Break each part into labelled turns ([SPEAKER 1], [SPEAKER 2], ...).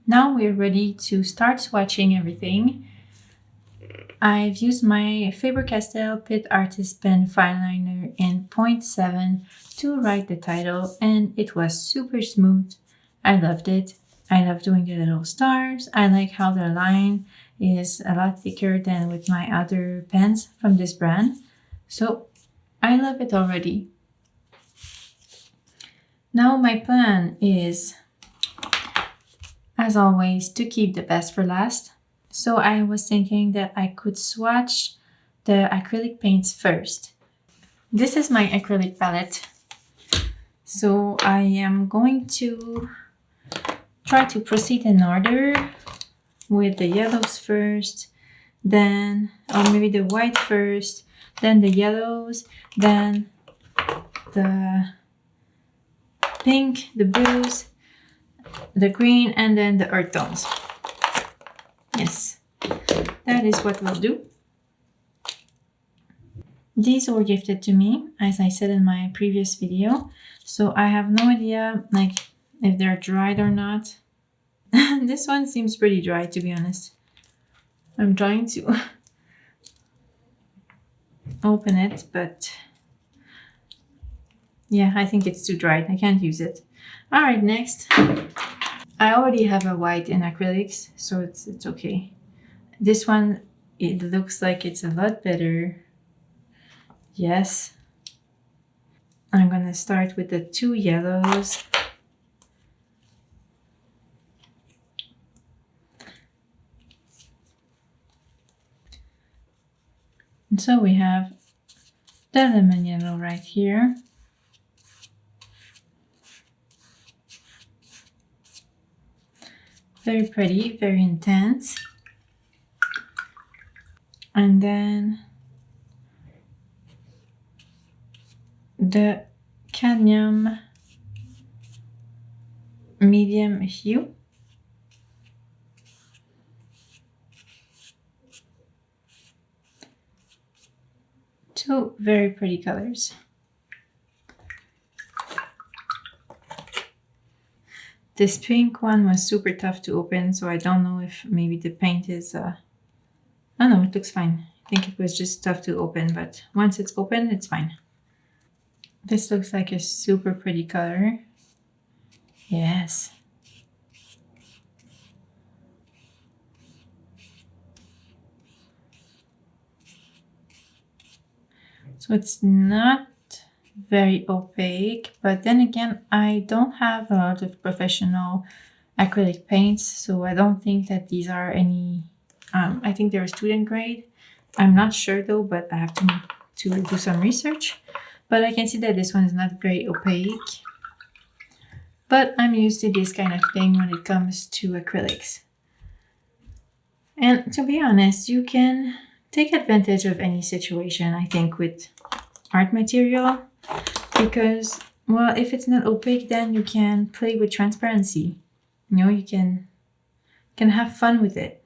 [SPEAKER 1] Now we're ready to start swatching everything. I've used my Faber Castell Pitt Artist Pen fineliner in 0.7 to write the title, and it was super smooth. I loved it. I love doing the little stars. I like how the line is a lot thicker than with my other pens from this brand. So I love it already. Now my plan is, as always, to keep the best for last. So I was thinking that I could swatch the acrylic paints first. This is my acrylic palette. So I am going to try to proceed in order with the yellows first, then, or maybe the white first, then the yellows, then the pink, the blues, the green, and then the earth tones. Yes, that is what we'll do. These were gifted to me, as I said in my previous video, so I have no idea like if they're dried or not. This one seems pretty dry, to be honest. I'm trying to open it, but yeah, I think it's too dried. I can't use it. All right, next. I already have a white in acrylics, so it's okay. This one, it looks like it's a lot better. Yes. I'm gonna start with the two yellows. And so we have the lemon yellow right here. Very pretty, very intense. And then the cadmium medium hue. Two very pretty colors. This pink one was super tough to open, so I don't know if maybe the paint is, oh no, it looks fine. I think it was just tough to open, but once it's open, it's fine. This looks like a super pretty color. Yes. So it's not very opaque, but then again, I don't have a lot of professional acrylic paints, so I don't think that these are any, I think they're student grade. I'm not sure though, but I have to do some research. But I can see that this one is not very opaque. But I'm used to this kind of thing when it comes to acrylics. And to be honest, you can take advantage of any situation, I think, with art material. Because, well, if it's not opaque, then you can play with transparency. You know, you can have fun with it.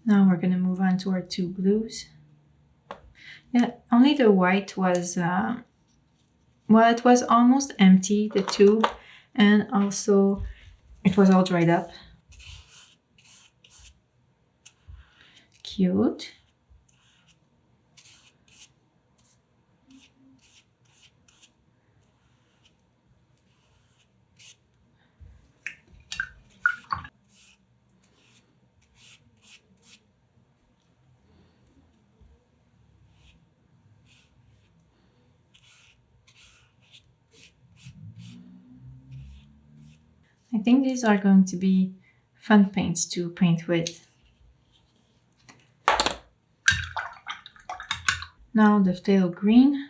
[SPEAKER 1] Now we're going to move on to our two blues. Yeah, only the white was, well, it was almost empty, the tube, and also it was all dried up. Cute. I think these are going to be fun paints to paint with. Now the phthalo green,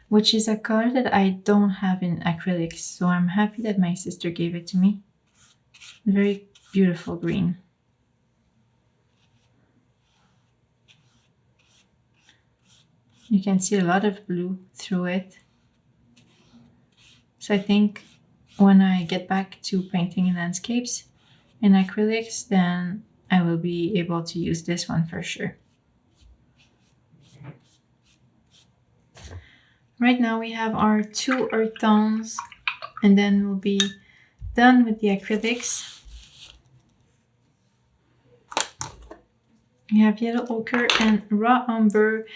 [SPEAKER 1] which is a color that I don't have in acrylics, so I'm happy that my sister gave it to me. Very beautiful green. You can see a lot of blue through it. So I think when I get back to painting in landscapes in acrylics, then I will be able to use this one for sure. Right now we have our two earth tones, and then we'll be done with the acrylics. You have yellow ochre and raw umber,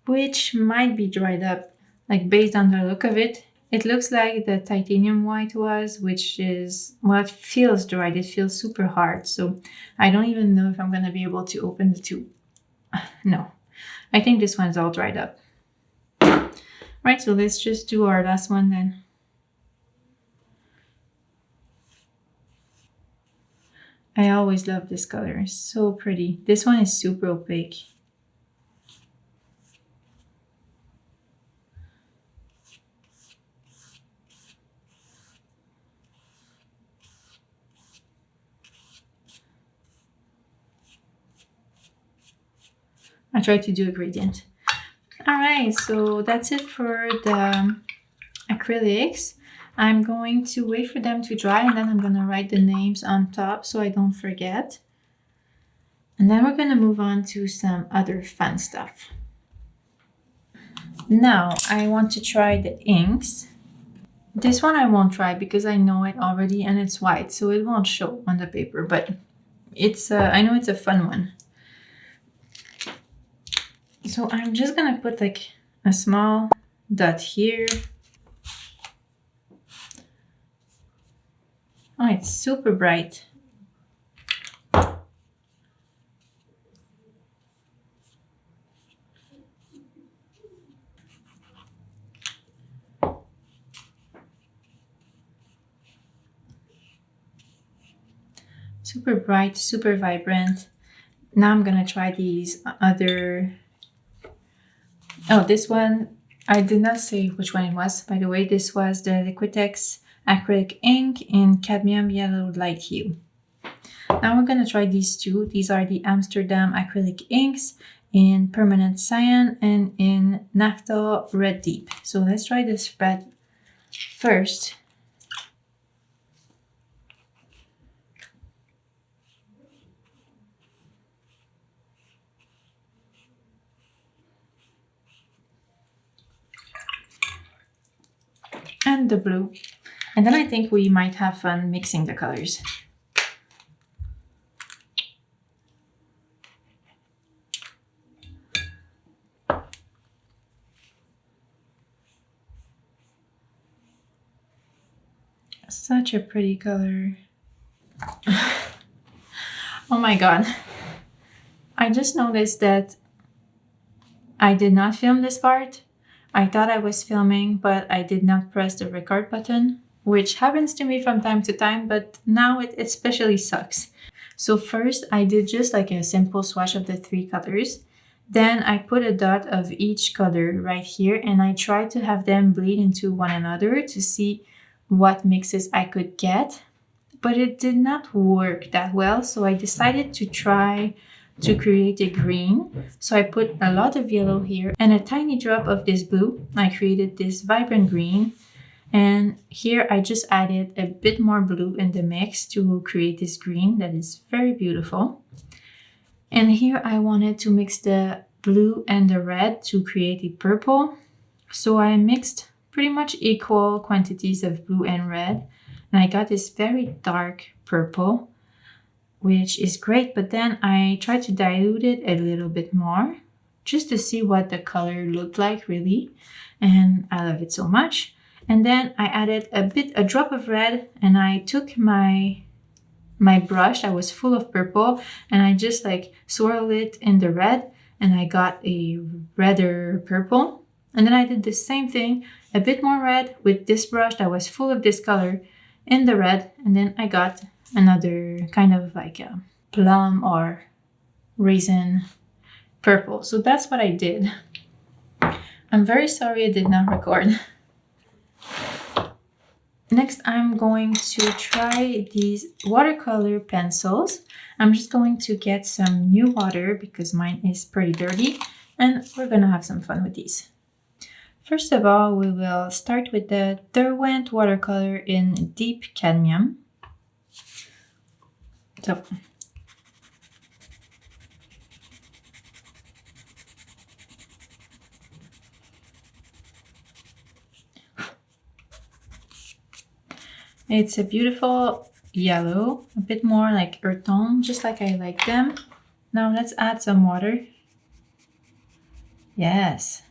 [SPEAKER 1] which might be dried up. Like based on the look of it, it looks like the titanium white was, which is, well, it feels dried. It feels super hard. So I don't even know if I'm going to be able to open the tube. No, I think this one's all dried up. Right, so let's just do our last one then. I always love this color. It's so pretty. This one is super opaque. I tried to do a gradient. All right, so that's it for the acrylics. I'm going to wait for them to dry, and then I'm gonna write the names on top so I don't forget. And then we're gonna move on to some other fun stuff. Now I want to try the inks. This one I won't try because I know it already and it's white, so it won't show on the paper, but it's I know it's a fun one. So I'm just gonna put like a small dot here. Oh, it's super bright. Super bright, super vibrant. Now I'm gonna try these other. Oh, this one, I did not say which one it was. By the way, this was the Liquitex acrylic ink in cadmium yellow light hue. Now we're gonna try these two. These are the Amsterdam acrylic inks in permanent cyan and in naphtha red deep. So let's try this spread first. And the blue. And then I think we might have fun mixing the colors. Such a pretty color. Oh my god. I just noticed that I did not film this part. I thought I was filming, but I did not press the record button, which happens to me from time to time, but now it especially sucks. So first I did just like a simple swatch of the three colors. Then I put a dot of each color right here and I tried to have them bleed into one another to see what mixes I could get, but it did not work that well. So I decided to try to create a green. So I put a lot of yellow here and a tiny drop of this blue. I created this vibrant green. And here I just added a bit more blue in the mix to create this green that is very beautiful. And here I wanted to mix the blue and the red to create a purple. So I mixed pretty much equal quantities of blue and red. And I got this very dark purple, which is great, but then I tried to dilute it a little bit more just to see what the color looked like really, and I love it so much. And then I added a drop of red, and I took my brush that was full of purple and I just like swirled it in the red and I got a redder purple. And then I did the same thing, a bit more red with this brush that was full of this color in the red, and then I got another kind of like a plum or raisin purple. So that's what I did. I'm very sorry I did not record. Next, I'm going to try these watercolor pencils. I'm just going to get some new water because mine is pretty dirty, and we're gonna have some fun with these. First of all, we will start with the Derwent watercolor in deep cadmium. So, it's a beautiful yellow, a bit more like earth tone, just like I like them. Now let's add some water. Yes.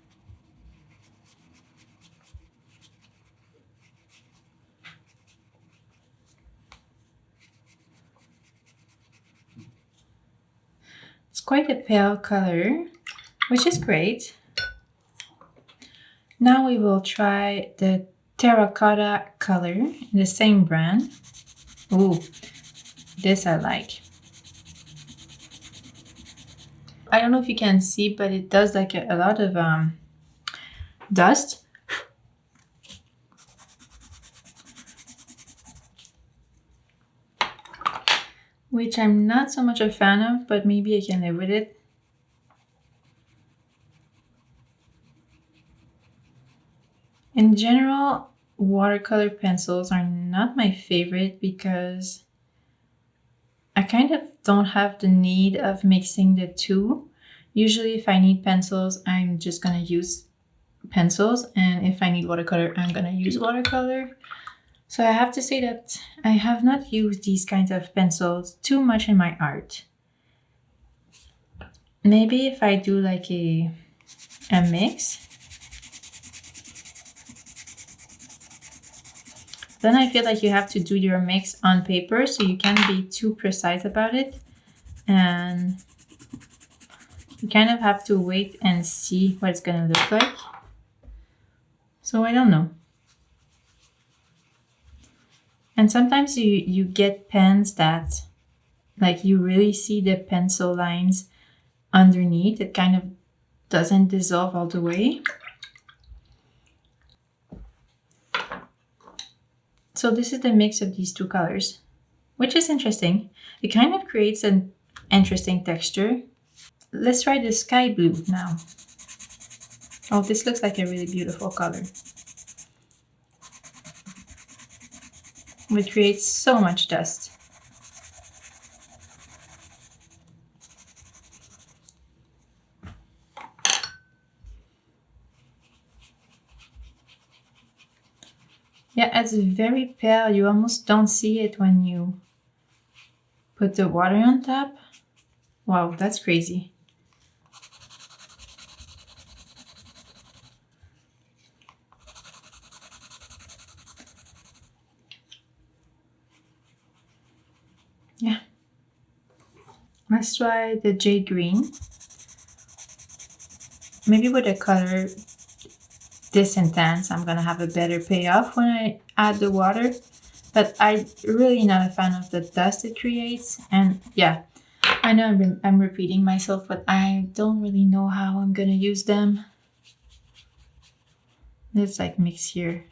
[SPEAKER 1] It's quite a pale color, which is great. Now we will try the terracotta color in the same brand. Ooh, this I like. I don't know if you can see, but it does like a lot of dust. Which I'm not so much a fan of, but maybe I can live with it. In general, watercolor pencils are not my favorite because I kind of don't have the need of mixing the two. Usually if I need pencils, I'm just gonna use pencils, and if I need watercolor, I'm gonna use watercolor. So I have to say that I have not used these kinds of pencils too much in my art. Maybe if I do like a mix, then I feel like you have to do your mix on paper, so you can't be too precise about it. And you kind of have to wait and see what it's gonna look like. So I don't know. And sometimes you get pens that like you really see the pencil lines underneath. It kind of doesn't dissolve all the way. So this is the mix of these two colors, which is interesting. It kind of creates an interesting texture. Let's try the sky blue now. Oh, this looks like a really beautiful color. It creates so much dust. Yeah, it's very pale. You almost don't see it when you put the water on top. Wow, that's crazy. Yeah. Let's try the jade green. Maybe with a color this intense, I'm gonna have a better payoff when I add the water. But I'm really not a fan of the dust it creates. And yeah, I know I'm repeating myself, but I don't really know how I'm gonna use them. Let's like mix here.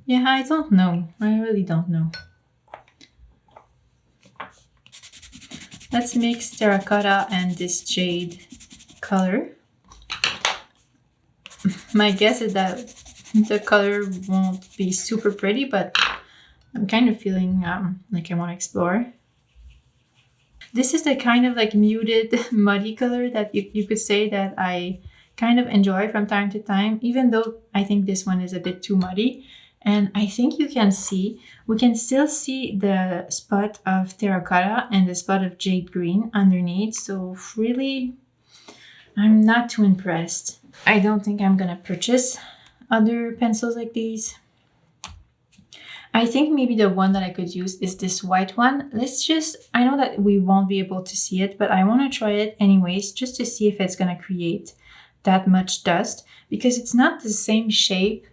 [SPEAKER 1] Yeah, I don't know. I really don't know. Let's mix terracotta and this jade color. My guess is that the color won't be super pretty, but I'm kind of feeling like I want to explore. This is the kind of like muted muddy color that you could say that I kind of enjoy from time to time, even though I think this one is a bit too muddy. And I think we can still see the spot of terracotta and the spot of jade green underneath. So really, I'm not too impressed. I don't think I'm gonna purchase other pencils like these. I think maybe the one that I could use is this white one. I know that we won't be able to see it, but I wanna try it anyways, just to see if it's gonna create that much dust, because it's not the same shape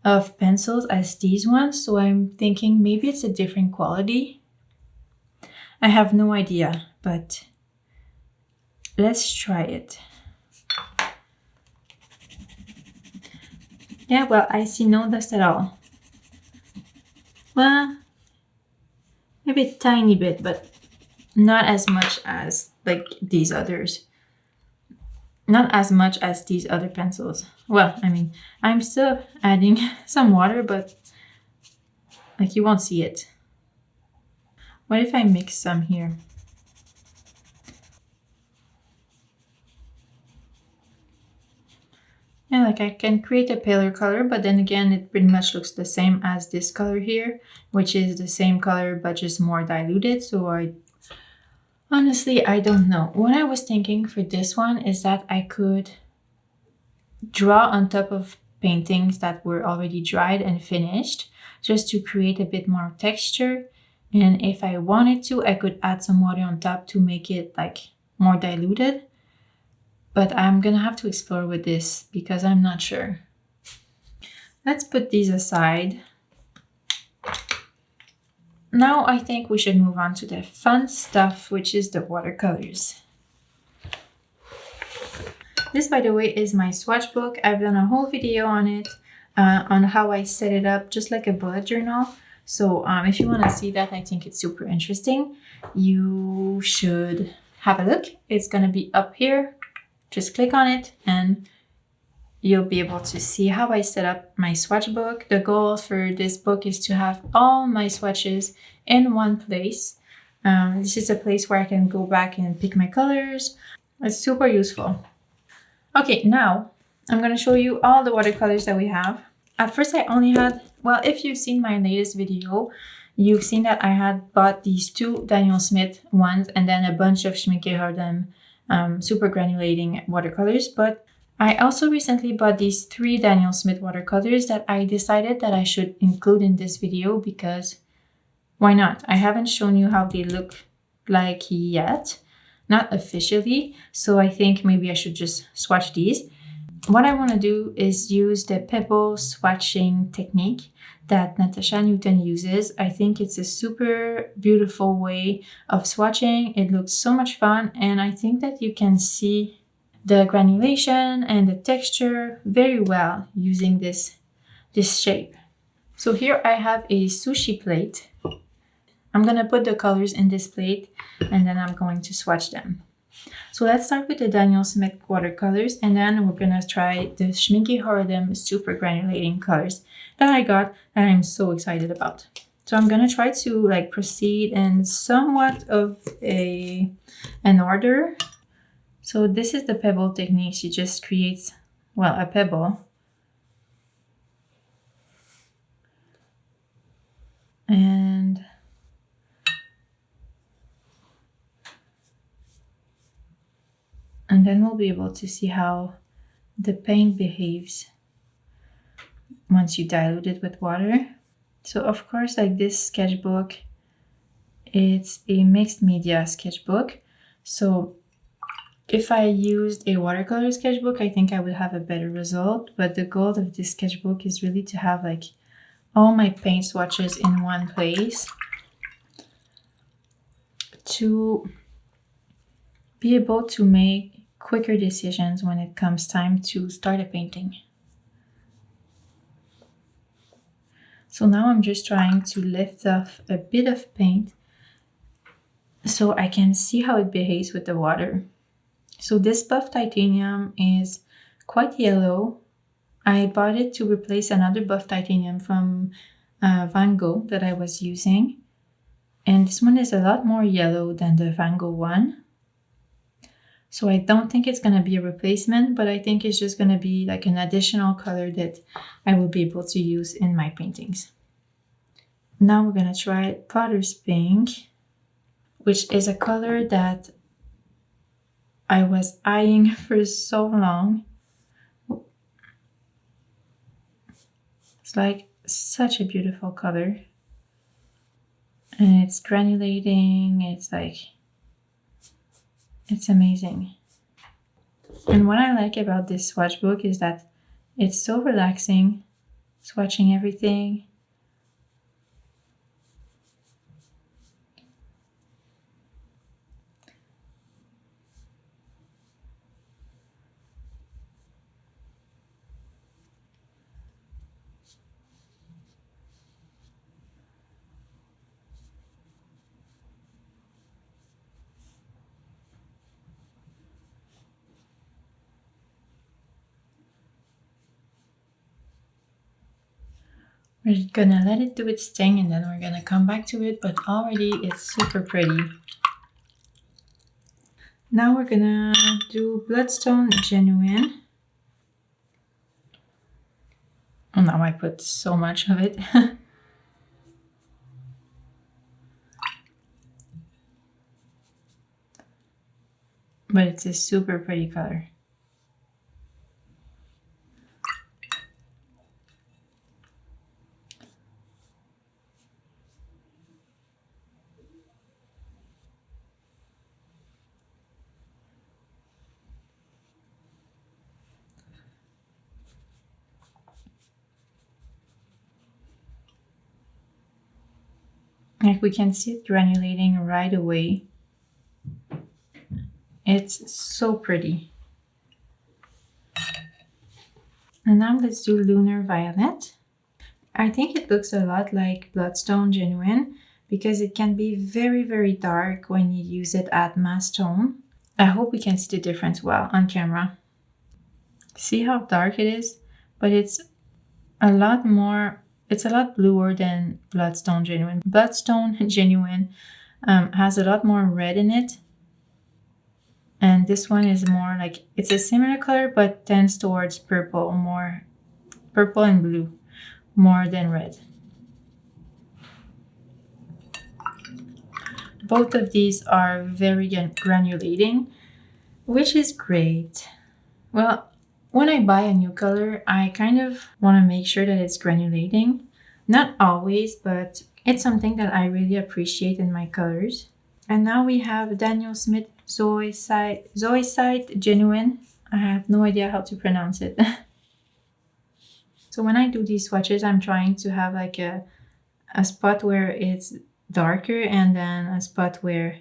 [SPEAKER 1] of pencils as these ones. So I'm thinking maybe it's a different quality. I have no idea, but let's try it. Yeah, well, I see no dust at all. Well, maybe a tiny bit, but not as much as like these others. Not as much as these other pencils. Well, I mean, I'm still adding some water, but like you won't see it. What if I mix some here? And like I can create a paler color, but then again, it pretty much looks the same as this color here, which is the same color, but just more diluted. So honestly, I don't know. What I was thinking for this one is that I could draw on top of paintings that were already dried and finished, just to create a bit more texture. And if I wanted to, I could add some water on top to make it like more diluted. But I'm gonna have to explore with this because I'm not sure. Let's put these aside. Now I think we should move on to the fun stuff, which is the watercolors. This, by the way, is my swatch book. I've done a whole video on it, on how I set it up, just like a bullet journal. So if you want to see that, I think it's super interesting. You should have a look. It's gonna be up here. Just click on it and you'll be able to see how I set up my swatch book. The goal for this book is to have all my swatches in one place. This is a place where I can go back and pick my colors. It's super useful. Okay, now I'm going to show you all the watercolors that we have. At first I only had, well, if you've seen my latest video, you've seen that I had bought these 2 Daniel Smith ones and then a bunch of Schmincke Horadam super granulating watercolors. But I also recently bought these 3 Daniel Smith watercolors that I decided that I should include in this video because why not? I haven't shown you how they look like yet, not officially. So I think maybe I should just swatch these. What I want to do is use the pebble swatching technique that Natasha Newton uses. I think it's a super beautiful way of swatching. It looks so much fun, and I think that you can see the granulation and the texture very well using this shape. So here I have a sushi plate. I'm gonna put the colors in this plate and then I'm going to swatch them. So let's start with the Daniel Smith watercolors, and then we're gonna try the Schmincke Horadam super granulating colors that I got and I'm so excited about. So I'm gonna try to like proceed in somewhat of an order. So this is the pebble technique. She just creates, well, a pebble. And then we'll be able to see how the paint behaves once you dilute it with water. So of course, like this sketchbook, it's a mixed media sketchbook. So if I used a watercolor sketchbook, I think I would have a better result. But the goal of this sketchbook is really to have like all my paint swatches in one place to be able to make quicker decisions when it comes time to start a painting. So now I'm just trying to lift off a bit of paint so I can see how it behaves with the water. So this buff titanium is quite yellow. I bought it to replace another buff titanium from Van Gogh that I was using. And this one is a lot more yellow than the Van Gogh one. So I don't think it's going to be a replacement, but I think it's just going to be like an additional color that I will be able to use in my paintings. Now we're going to try Potter's Pink, which is a color that I was eyeing for so long. It's like such a beautiful color. And it's granulating, it's like, it's amazing. And what I like about this swatch book is that it's so relaxing, swatching everything. We're gonna let it do its thing and then we're gonna come back to it, but already it's super pretty. Now we're gonna do Bloodstone Genuine. Oh, now I put so much of it. But it's a super pretty color. Like we can see it granulating right away. It's so pretty. And now let's do Lunar Violet. I think it looks a lot like Bloodstone Genuine because it can be very, very dark when you use it at mass tone. I hope we can see the difference well on camera. See how dark it is? But it's a lot bluer than Bloodstone Genuine. Bloodstone Genuine has a lot more red in it. And this one is more like, it's a similar color, but tends towards purple, more purple and blue, more than red. Both of these are very granulating, which is great. Well, when I buy a new color, I kind of want to make sure that it's granulating. Not always, but it's something that I really appreciate in my colors. And now we have Daniel Smith Zoisite Genuine. I have no idea how to pronounce it. So when I do these swatches, I'm trying to have like a spot where it's darker and then a spot where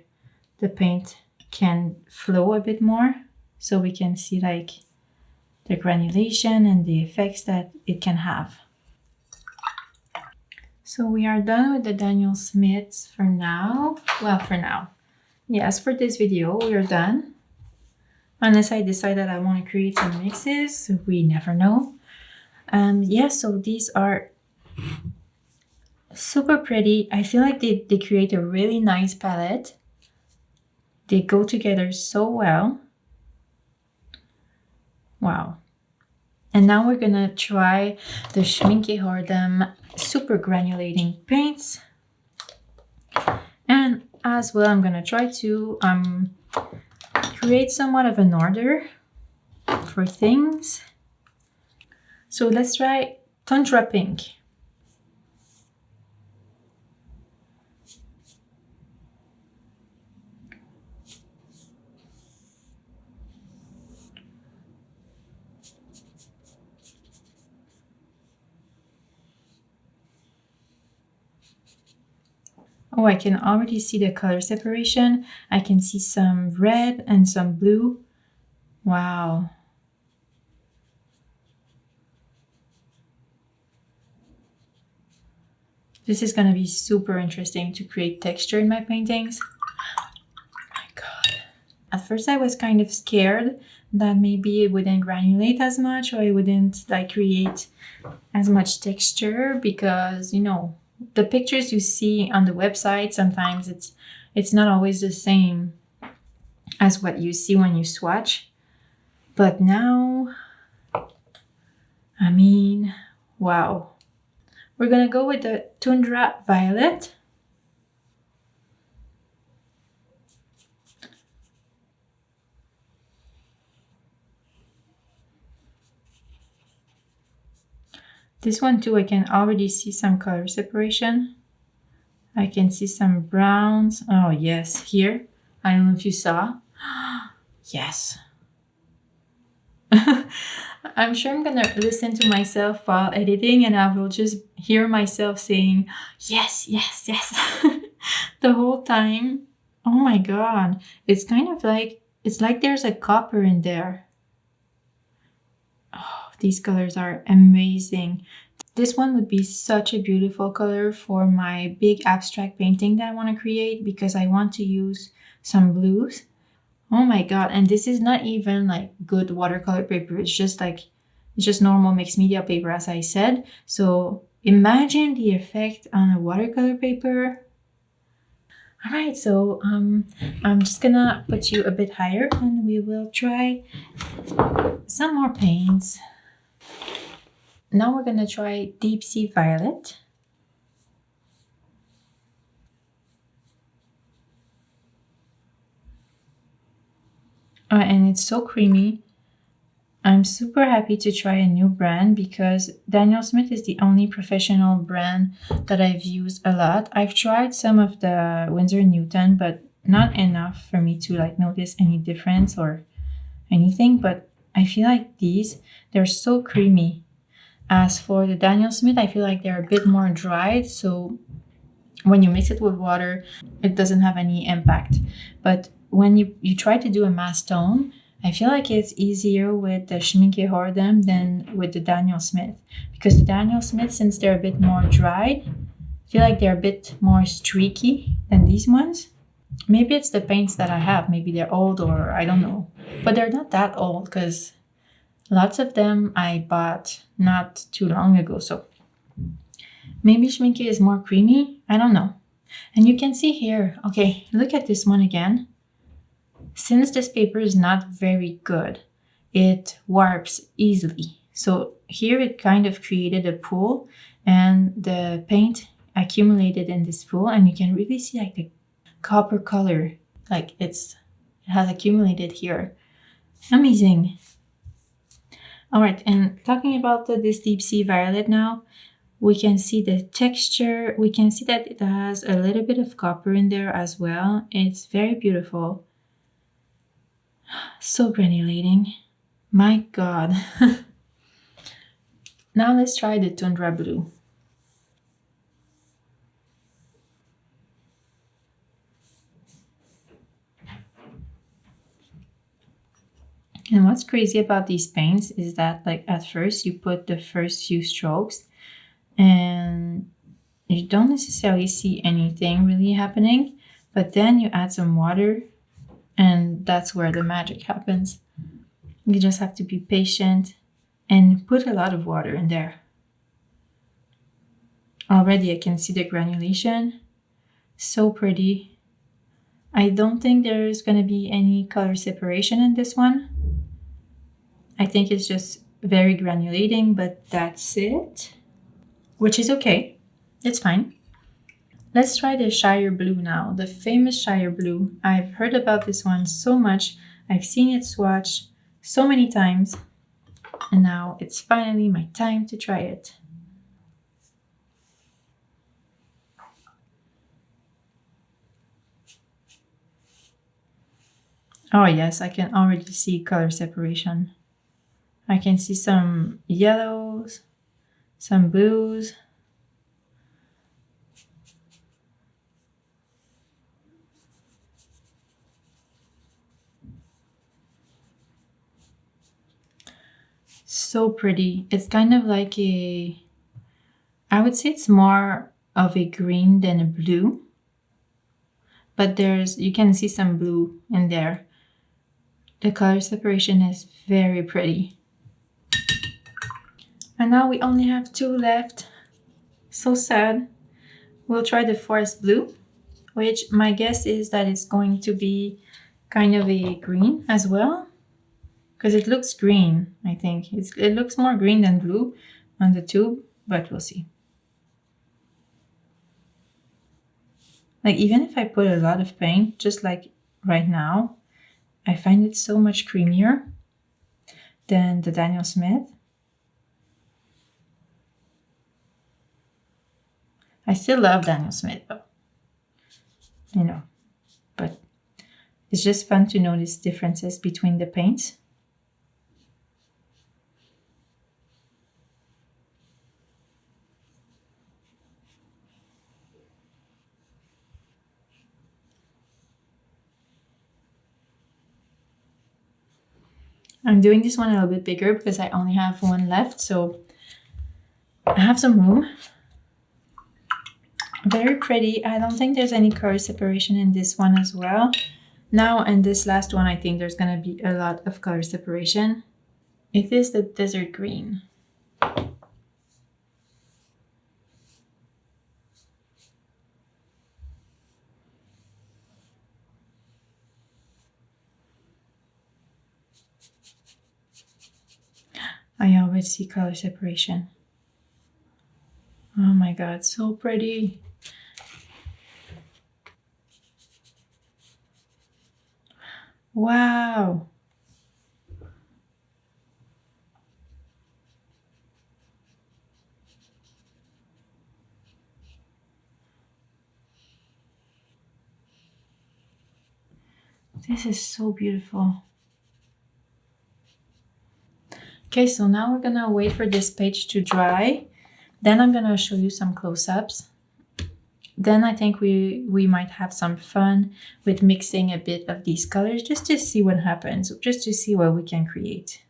[SPEAKER 1] the paint can flow a bit more, so we can see like the granulation and the effects that it can have. So we are done with the Daniel Smiths for now. Well, for now. Yes, for this video, we are done. Unless I decide that I want to create some mixes, we never know. Yeah, so these are super pretty. I feel like they create a really nice palette. They go together so well. Wow. And now we're gonna try the Schmincke Horadam super granulating paints. And as well, I'm gonna try to create somewhat of an order for things. So let's try Tundra Pink. Oh, I can already see the color separation. I can see some red and some blue. Wow. This is going to be super interesting to create texture in my paintings. Oh my God. At first I was kind of scared that maybe it wouldn't granulate as much, or it wouldn't like create as much texture, because, you know, the pictures you see on the website, sometimes it's not always the same as what you see when you swatch. But now, I mean, wow. We're gonna go with the Tundra Violet. This one too, I can already see some color separation. I can see some browns. Oh yes, here. I don't know if you saw. Yes. I'm sure I'm gonna listen to myself while editing, and I will just hear myself saying, yes, yes, yes, the whole time. Oh my God. It's kind of like, it's like there's a copper in there. Oh, these colors are amazing. This one would be such a beautiful color for my big abstract painting that I want to create, because I want to use some blues. Oh my God. And this is not even like good watercolor paper. It's just normal mixed media paper, as I said. So imagine the effect on a watercolor paper. All right, so I'm just gonna put you a bit higher and we will try some more paints. now we're gonna try Deep Sea Violet. And it's so creamy. I'm super happy to try a new brand because Daniel Smith is the only professional brand that I've used a lot. I've tried some of the Winsor and Newton, but not enough for me to like notice any difference or anything. But I feel like these, they're so creamy. As for the Daniel Smith, I feel like they're a bit more dried, so when you mix it with water, it doesn't have any impact. But when you try to do a mass tone, I feel like it's easier with the Schmincke Horadam than with the Daniel Smith. Because the Daniel Smith, since they're a bit more dried, I feel like they're a bit more streaky than these ones. Maybe it's the paints that I have. Maybe they're old or I don't know. But they're not that old because lots of them I bought not too long ago. So maybe Schmincke is more creamy. I don't know. And you can see here, okay, look at this one again. Since this paper is not very good, it warps easily. So here it kind of created a pool and the paint accumulated in this pool, and you can really see like the copper color, like it has accumulated here. Amazing. All right, and talking about this Deep Sea Violet now, we can see the texture. We can see that it has a little bit of copper in there as well. It's very beautiful. So granulating. My God. Now let's try the Tundra Blue. And what's crazy about these paints is that like at first you put the first few strokes and you don't necessarily see anything really happening, but then you add some water and that's where the magic happens. You just have to be patient and put a lot of water in there. Already I can see the granulation. So pretty. I don't think there's going to be any color separation in this one. I think it's just very granulating, but that's it. Which is okay. It's fine. Let's try the Shire Blue now, the famous Shire Blue. I've heard about this one so much. I've seen it swatch so many times. And now it's finally my time to try it. Oh yes, I can already see color separation. I can see some yellows, some blues. So pretty. It's kind of like I would say it's more of a green than a blue. But you can see some blue in there. The color separation is very pretty. And now we only have 2 left. So sad. We'll try the Forest Blue, which my guess is that it's going to be kind of a green as well. Because it looks green, I think. It looks more green than blue on the tube, but we'll see. Like even if I put a lot of paint, just like right now, I find it so much creamier than the Daniel Smith. I still love Daniel Smith though, you know, but it's just fun to notice differences between the paints. I'm doing this one a little bit bigger because I only have one left, so I have some room. Very pretty. I don't think there's any color separation in this one as well. Now, in this last one, I think there's gonna be a lot of color separation. It is the Desert Green. I always see color separation. Oh my god, so pretty. Wow. This is so beautiful. Okay, so now we're gonna wait for this page to dry. Then I'm gonna show you some close-ups. Then I think we might have some fun with mixing a bit of these colors just to see what happens, just to see what we can create.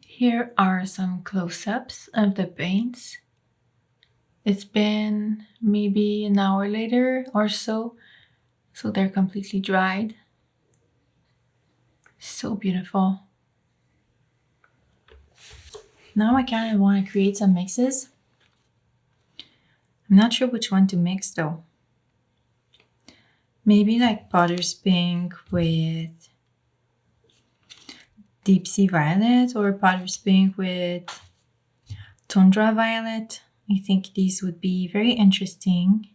[SPEAKER 1] Here are some close-ups of the paints. It's been maybe an hour later or so, so they're completely dried. So beautiful. Now I kind of want to create some mixes. I'm not sure which one to mix though. Maybe like Potter's Pink with Deep Sea Violet, or Potter's Pink with Tundra Violet. I think these would be very interesting.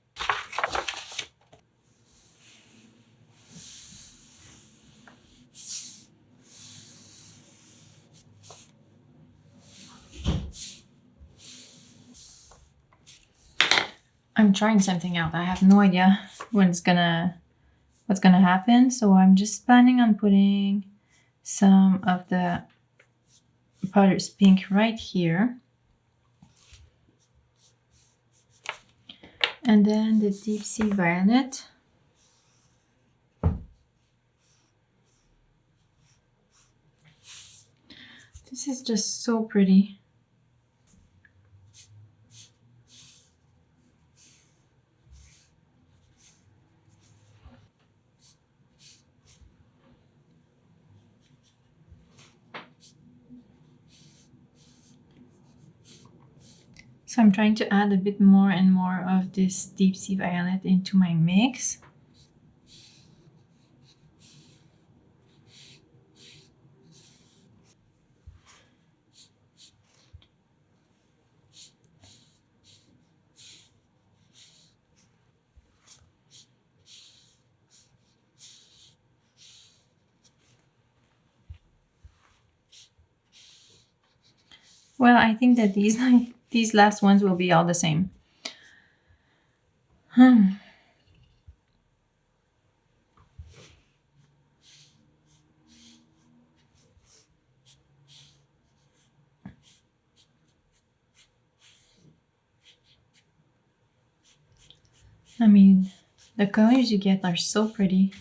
[SPEAKER 1] I'm trying something out. I have no idea what's gonna happen. So I'm just planning on putting some of the Potter's Pink right here. And then the Deep Sea Violet. This is just so pretty. So I'm trying to add a bit more and more of this Deep Sea Violet into my mix. Well, I think that these last ones will be all the same. I mean, the colors you get are so pretty.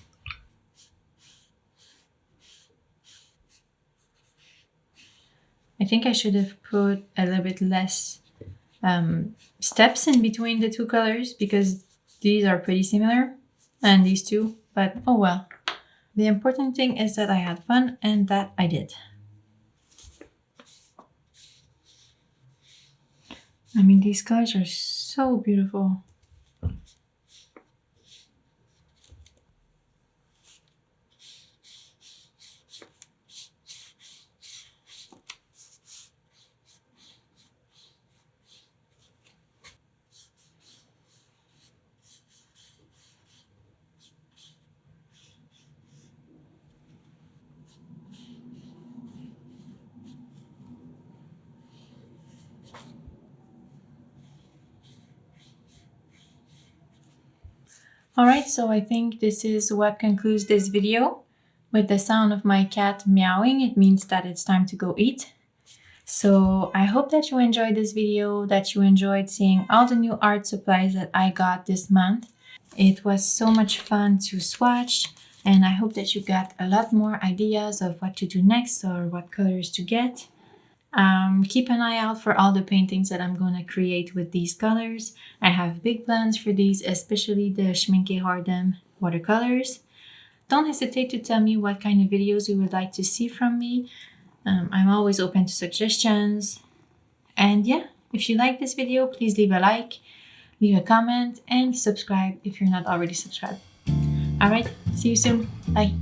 [SPEAKER 1] I think I should have put a little bit less steps in between the two colors, because these are pretty similar, and these two, but oh well. The important thing is that I had fun, and that I did. I mean, these colors are so beautiful. Alright, so I think this is what concludes this video. With the sound of my cat meowing, it means that it's time to go eat. So I hope that you enjoyed this video, that you enjoyed seeing all the new art supplies that I got this month. It was so much fun to swatch, and I hope that you got a lot more ideas of what to do next or what colors to get. Keep an eye out for all the paintings that I'm going to create with these colors. I have big plans for these, especially the Schmincke Horadam watercolors. Don't hesitate to tell me what kind of videos you would like to see from me. I'm always open to suggestions. And yeah, if you like this video, please leave a like, leave a comment, and subscribe if you're not already subscribed. All right, see you soon. Bye.